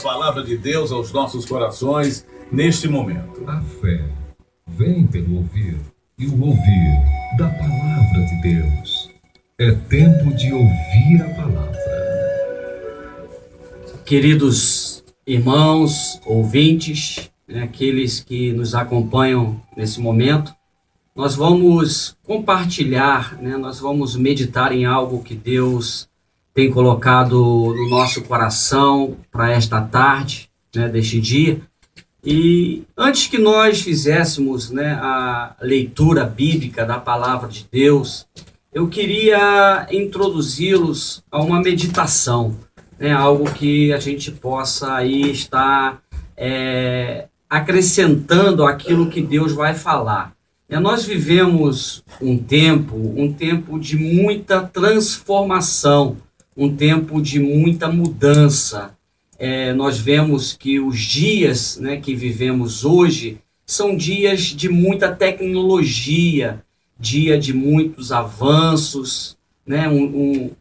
palavra de Deus aos nossos corações neste momento. A fé vem pelo ouvir, e o ouvir da palavra de Deus. É tempo de ouvir a palavra. Queridos irmãos, ouvintes, aqueles que nos acompanham nesse momento, nós vamos compartilhar, nós vamos meditar em algo que Deus tem colocado no nosso coração para esta tarde, deste dia. E antes que nós fizéssemos a leitura bíblica da palavra de Deus, eu queria introduzi-los a uma meditação, algo que a gente possa aí estar acrescentando aquilo que Deus vai falar. Nós vivemos um tempo de muita transformação, um tempo de muita mudança. Nós vemos que os dias que vivemos hoje são dias de muita tecnologia, dia de muitos avanços,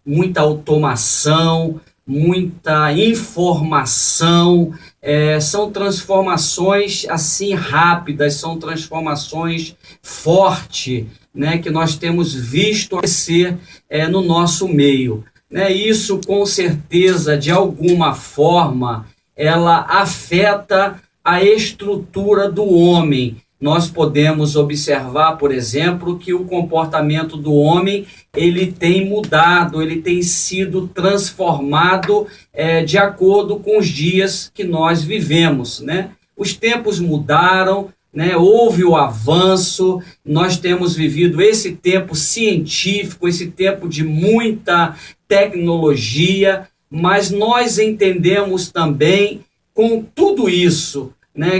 muita automação, muita informação. São transformações assim rápidas, são transformações fortes, que nós temos visto acontecer no nosso meio. Isso, com certeza, de alguma forma, ela afeta a estrutura do homem. Nós podemos observar, por exemplo, que o comportamento do homem ele tem mudado, ele tem sido transformado de acordo com os dias que nós vivemos. Os tempos mudaram, houve o avanço, nós temos vivido esse tempo científico, esse tempo de muita tecnologia, mas nós entendemos também com tudo isso,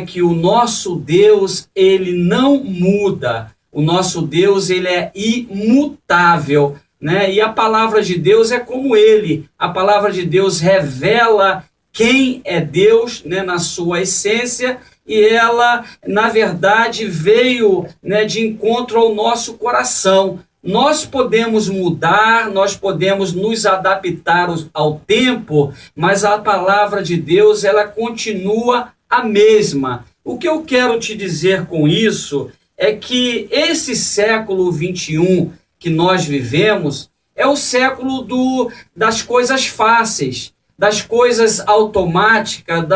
que o nosso Deus, ele não muda, o nosso Deus, ele é imutável, e a palavra de Deus é como ele, a palavra de Deus revela quem é Deus, na sua essência, e ela, na verdade, veio de encontro ao nosso coração. Nós podemos mudar, nós podemos nos adaptar ao tempo, mas a palavra de Deus, ela continua a mesma. O que eu quero te dizer com isso é que esse século 21 que nós vivemos é o século das coisas fáceis, das coisas automáticas,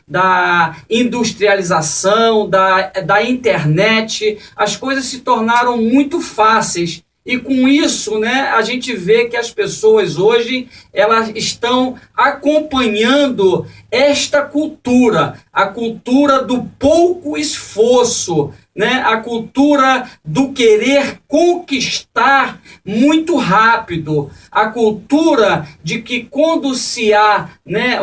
da industrialização, da internet. As coisas se tornaram muito fáceis. E com isso, a gente vê que as pessoas hoje elas estão acompanhando esta cultura, a cultura do pouco esforço, a cultura do querer conquistar muito rápido, a cultura de que quando se há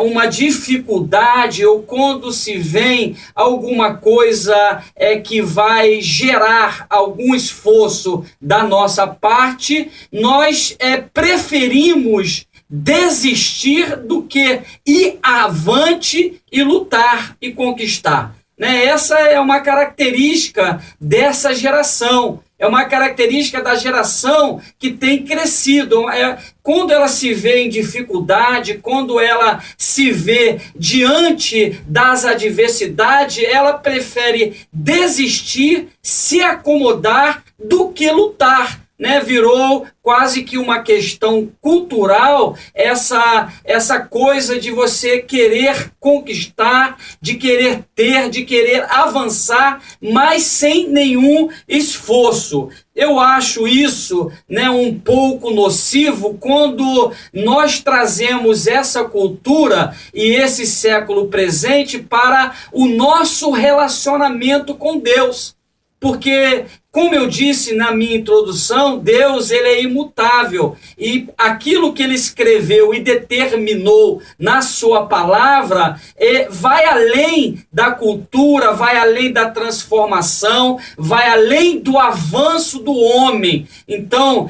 uma dificuldade ou quando se vem alguma coisa que vai gerar algum esforço da nossa parte, nós preferimos desistir do que ir avante e lutar e conquistar. Essa é uma característica dessa geração, é uma característica da geração que tem crescido. Quando ela se vê em dificuldade, quando ela se vê diante das adversidades, ela prefere desistir, se acomodar do que lutar. Virou quase que uma questão cultural essa coisa de você querer conquistar, de querer ter, de querer avançar, mas sem nenhum esforço. Eu acho isso um pouco nocivo quando nós trazemos essa cultura e esse século presente para o nosso relacionamento com Deus. Porque, como eu disse na minha introdução, Deus ele é imutável e aquilo que ele escreveu e determinou na sua palavra vai além da cultura, vai além da transformação, vai além do avanço do homem. Então,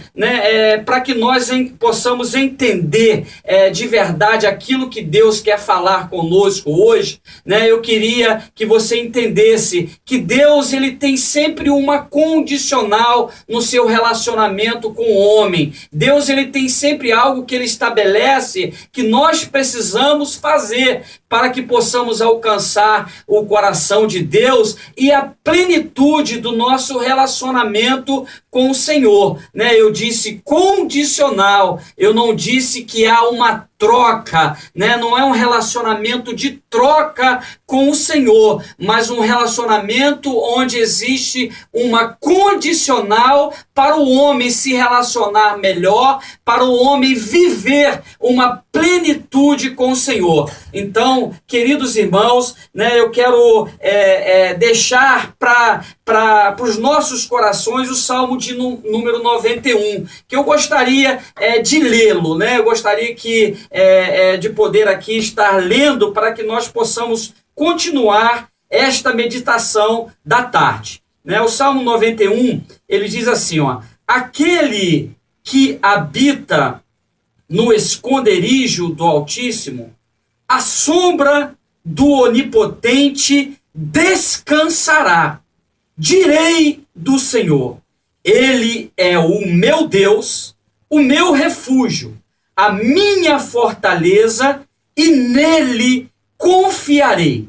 para que nós possamos entender de verdade aquilo que Deus quer falar conosco hoje, eu queria que você entendesse que Deus ele tem sempre uma condicional no seu relacionamento com o homem. Deus ele tem sempre algo que ele estabelece que nós precisamos fazer. para que possamos alcançar o coração de Deus e a plenitude do nosso relacionamento com o Senhor, né? Eu disse condicional, eu não disse que há uma troca, né? Não é um relacionamento de troca com o Senhor, mas um relacionamento onde existe uma condicional para o homem se relacionar melhor, para o homem viver uma plenitude com o Senhor. Então, queridos irmãos, né, eu quero deixar para os nossos corações o Salmo de número 91, que eu gostaria de lê-lo, né? Eu gostaria de poder aqui estar lendo para que nós possamos continuar esta meditação da tarde, né? O Salmo 91, ele diz assim, ó: aquele que habita no esconderijo do Altíssimo, à sombra do Onipotente descansará. Direi do Senhor, Ele é o meu Deus, o meu refúgio, a minha fortaleza, e nele confiarei,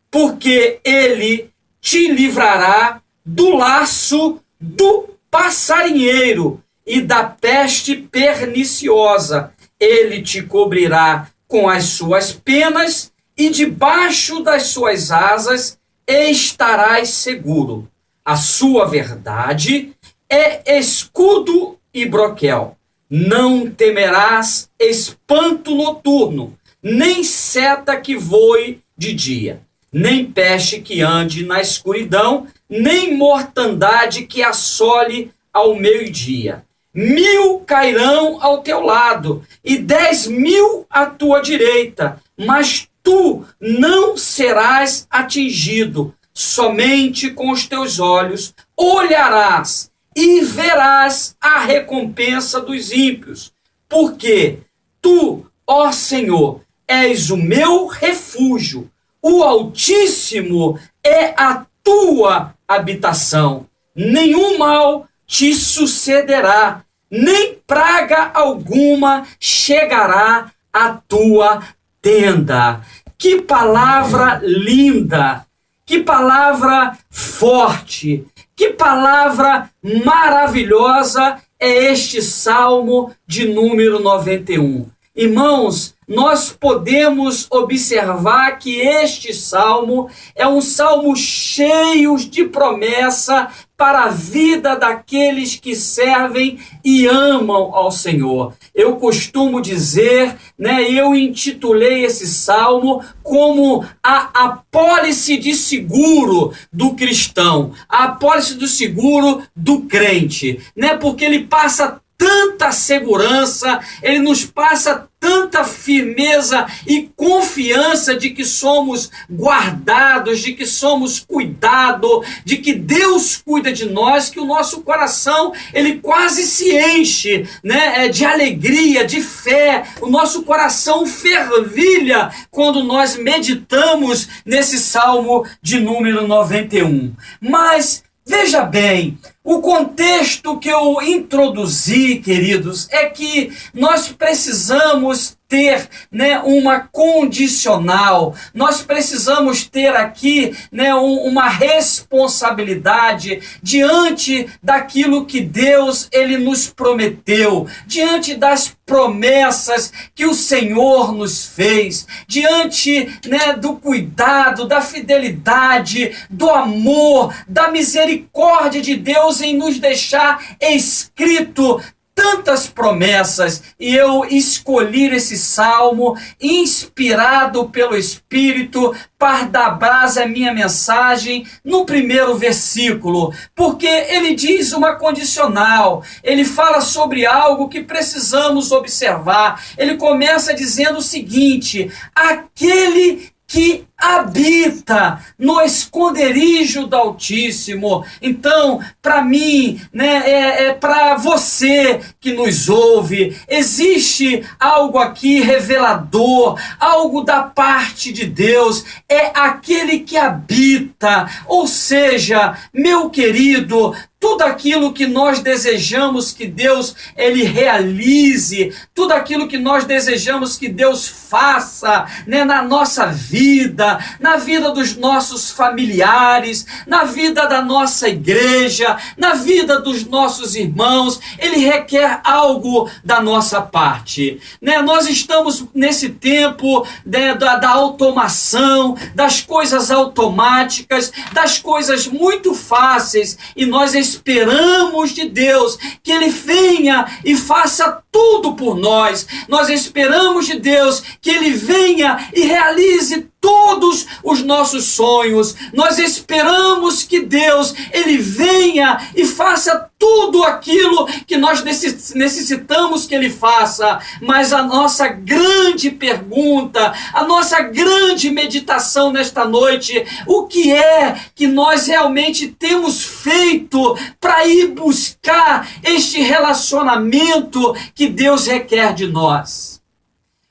porque Ele te livrará do laço do passarinheiro e da peste perniciosa. Ele te cobrirá com as suas penas, e debaixo das suas asas estarás seguro. A sua verdade é escudo e broquel. Não temerás espanto noturno, nem seta que voe de dia, nem peste que ande na escuridão, nem mortandade que assole ao meio-dia. 1000 cairão ao teu lado e 10.000 à tua direita, mas tu não serás atingido. Somente com os teus olhos olharás e verás a recompensa dos ímpios, porque tu, ó Senhor, és o meu refúgio, o Altíssimo é a tua habitação. Nenhum mal te sucederá, nem praga alguma chegará à tua tenda. Que palavra linda! Que palavra forte! Que palavra maravilhosa é este Salmo de número 91. Irmãos, nós podemos observar que este salmo é um salmo cheio de promessa para a vida daqueles que servem e amam ao Senhor. Eu costumo dizer, né, eu intitulei esse salmo como a apólice de seguro do cristão, a apólice do seguro do crente, né, porque ele passa tanta segurança, ele nos passa tanta firmeza e confiança de que somos guardados, de que somos cuidados, de que Deus cuida de nós, que o nosso coração, ele quase se enche, né, de alegria, de fé. O nosso coração fervilha quando nós meditamos nesse Salmo de número 91. Mas veja bem, o contexto que eu introduzi, queridos, é que nós precisamos ter, né, uma condicional, nós precisamos ter aqui, né, uma responsabilidade diante daquilo que Deus ele nos prometeu, diante das promessas que o Senhor nos fez, diante, né, do cuidado, da fidelidade, do amor, da misericórdia de Deus em nos deixar escrito tantas promessas. E eu escolhi esse salmo inspirado pelo Espírito para dar base à minha mensagem no primeiro versículo, porque ele diz uma condicional, ele fala sobre algo que precisamos observar. Ele começa dizendo o seguinte: aquele que habita no esconderijo do Altíssimo. Então, para mim, né, para você que nos ouve, existe algo aqui revelador, algo da parte de Deus. É aquele que habita, ou seja, meu querido, tu tudo aquilo que nós desejamos que Deus ele realize, tudo aquilo que nós desejamos que Deus faça, né, na nossa vida, na vida dos nossos familiares, na vida da nossa igreja, na vida dos nossos irmãos, ele requer algo da nossa parte, né? Nós estamos nesse tempo, né, da automação, das coisas automáticas, das coisas muito fáceis, e nós esperamos de Deus que ele venha e faça tudo por nós. Nós esperamos de Deus que ele venha e realize todos os nossos sonhos. Nós esperamos que Deus ele venha e faça tudo aquilo que nós necessitamos que ele faça. Mas a nossa grande pergunta, a nossa grande meditação nesta noite, o que é que nós realmente temos feito para ir buscar este relacionamento que Deus requer de nós?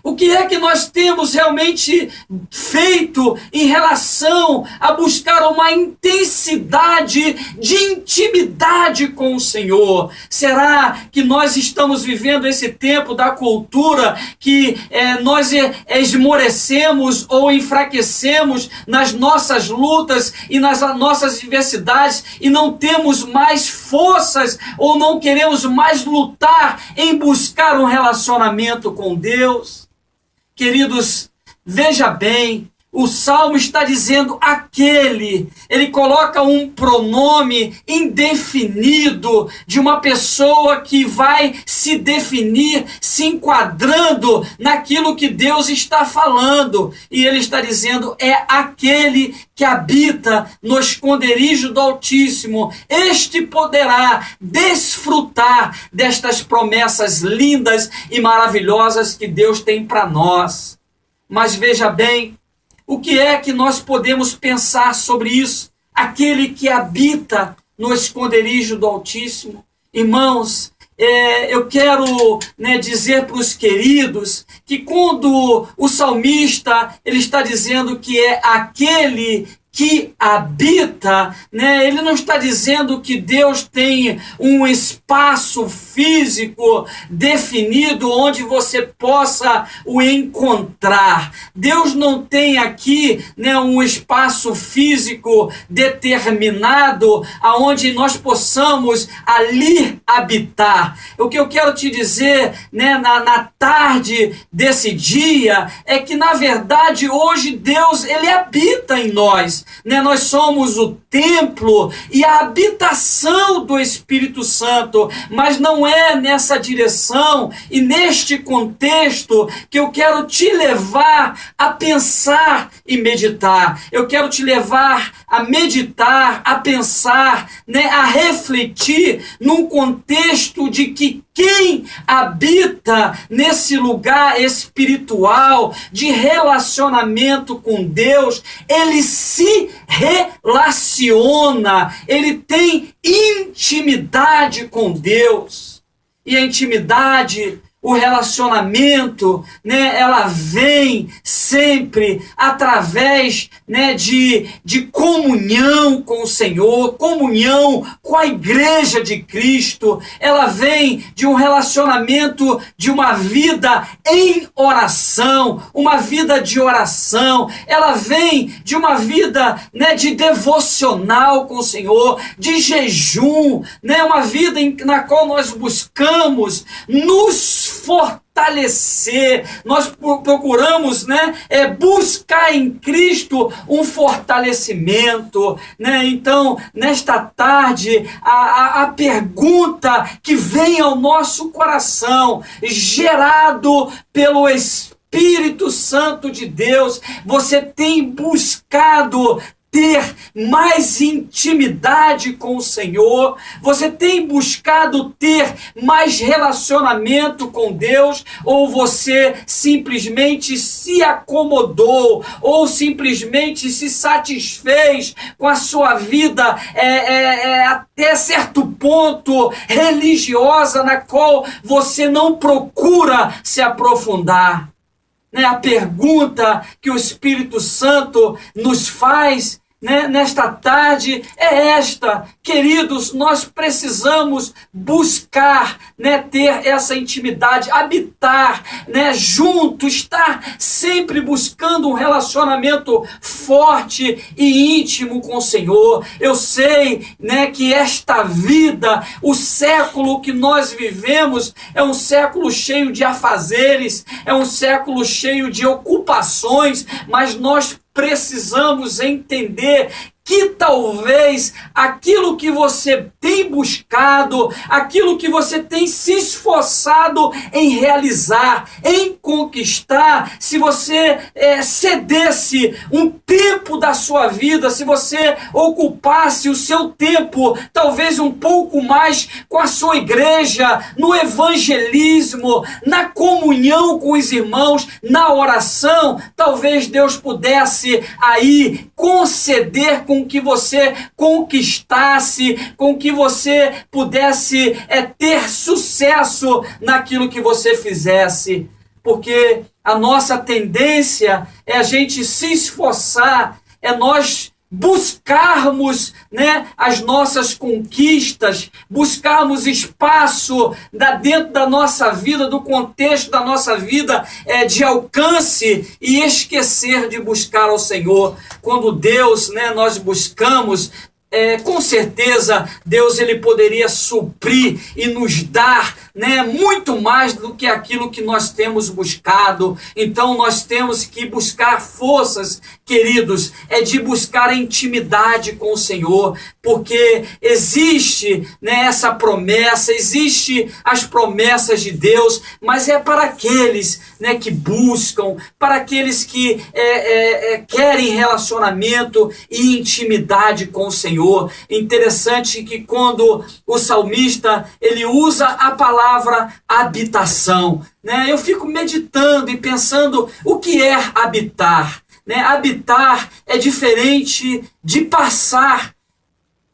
O que é que nós temos realmente feito em relação a buscar uma intensidade de intimidade com o Senhor? Será que nós estamos vivendo esse tempo da cultura que nós esmorecemos ou enfraquecemos nas nossas lutas e nas nossas diversidades e não temos mais forças ou não queremos mais lutar em buscar um relacionamento com Deus? Queridos, veja bem, o Salmo está dizendo aquele, ele coloca um pronome indefinido de uma pessoa que vai se definir, se enquadrando naquilo que Deus está falando. E ele está dizendo, é aquele que habita no esconderijo do Altíssimo, este poderá desfrutar destas promessas lindas e maravilhosas que Deus tem para nós. Mas veja bem, o que é que nós podemos pensar sobre isso? Aquele que habita no esconderijo do Altíssimo. Irmãos, eu quero dizer para os queridos que quando o salmista ele está dizendo que é aquele que habita, ele não está dizendo que Deus tem um espaço físico definido onde você possa o encontrar. Deus não tem aqui um espaço físico determinado aonde nós possamos ali habitar. O que eu quero te dizer na tarde desse dia é que na verdade hoje Deus ele habita em nós. Nós somos o templo e a habitação do Espírito Santo, mas não é nessa direção e neste contexto que eu quero te levar a pensar e meditar. Eu quero te levar a meditar, a pensar, a refletir num contexto de que quem habita nesse lugar espiritual de relacionamento com Deus, ele se relaciona, ele tem intimidade com Deus. E a intimidade, o relacionamento, ela vem sempre através de comunhão com o Senhor, comunhão com a igreja de Cristo. Ela vem de um relacionamento, de uma vida em oração, uma vida de oração. Ela vem de uma vida de devocional com o Senhor, de jejum, uma vida na qual nós buscamos nos fortalecer. Nós procuramos buscar em Cristo um fortalecimento. Então, nesta tarde, a pergunta que vem ao nosso coração, gerado pelo Espírito Santo de Deus: você tem buscado ter mais intimidade com o Senhor? Você tem buscado ter mais relacionamento com Deus? Ou você simplesmente se acomodou, ou simplesmente se satisfez com a sua vida até certo ponto religiosa, na qual você não procura se aprofundar? A pergunta que o Espírito Santo nos faz né, nesta tarde é esta. Queridos, nós precisamos buscar, né, ter essa intimidade, habitar, né, junto, estar sempre buscando um relacionamento forte e íntimo com o Senhor. Eu sei, né, que esta vida, o século que nós vivemos, é um século cheio de afazeres, é um século cheio de ocupações, mas nós precisamos entender que talvez aquilo que você tem buscado, aquilo que você tem se esforçado em realizar, em conquistar, se você cedesse um tempo da sua vida, se você ocupasse o seu tempo, talvez um pouco mais com a sua igreja, no evangelismo, na comunhão com os irmãos, na oração, talvez Deus pudesse aí conceder com que você conquistasse, com que você pudesse ter sucesso naquilo que você fizesse. Porque a nossa tendência é a gente se esforçar, é nós buscarmos, né, as nossas conquistas, buscarmos espaço dentro da nossa vida, do contexto da nossa vida de alcance, e esquecer de buscar ao Senhor. Quando Deus, né, nós buscamos, com certeza Deus ele poderia suprir e nos dar, né, muito mais do que aquilo que nós temos buscado. Então nós temos que buscar forças, queridos, de buscar a intimidade com o Senhor, porque existe, né, essa promessa, existe as promessas de Deus, mas é para aqueles, né, que buscam, para aqueles que querem relacionamento e intimidade com o Senhor. Interessante que quando o salmista ele usa a palavra habitação, né, eu fico meditando e pensando o que é habitar. Né? Habitar é diferente de passar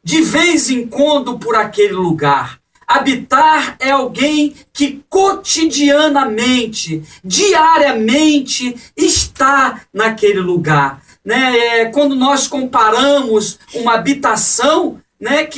de vez em quando por aquele lugar. Habitar é alguém que cotidianamente, diariamente está naquele lugar. Né? Quando nós comparamos uma habitação, né,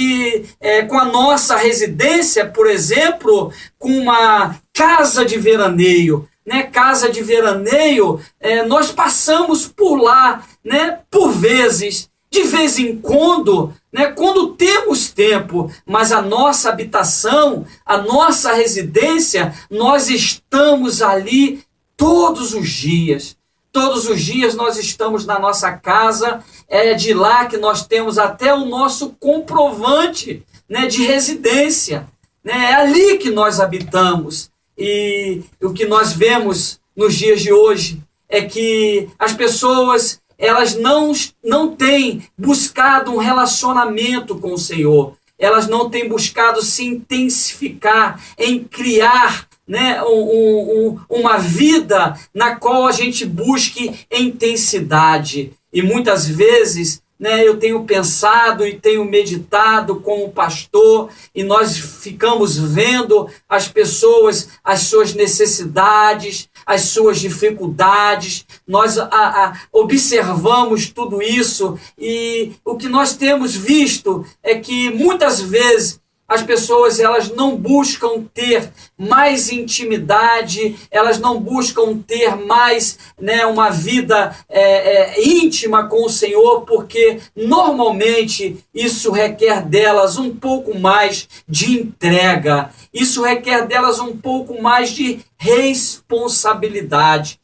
com a nossa residência, por exemplo, com uma casa de veraneio, né, casa de veraneio, nós passamos por lá, né, por vezes, de vez em quando, né, quando temos tempo, mas a nossa habitação, a nossa residência, nós estamos ali todos os dias. Todos os dias nós estamos na nossa casa, é de lá que nós temos até o nosso comprovante, né, de residência. Né? É ali que nós habitamos. E o que nós vemos nos dias de hoje é que as pessoas elas não têm buscado um relacionamento com o Senhor. Elas não têm buscado se intensificar em criar, né, uma vida na qual a gente busque intensidade. E muitas vezes, né, eu tenho pensado e tenho meditado com o pastor, e nós ficamos vendo as pessoas, as suas necessidades, as suas dificuldades, nós observamos tudo isso, e o que nós temos visto é que muitas vezes as pessoas elas não buscam ter mais intimidade, elas não buscam ter mais, né, uma vida íntima com o Senhor, porque normalmente isso requer delas um pouco mais de entrega, isso requer delas um pouco mais de responsabilidade.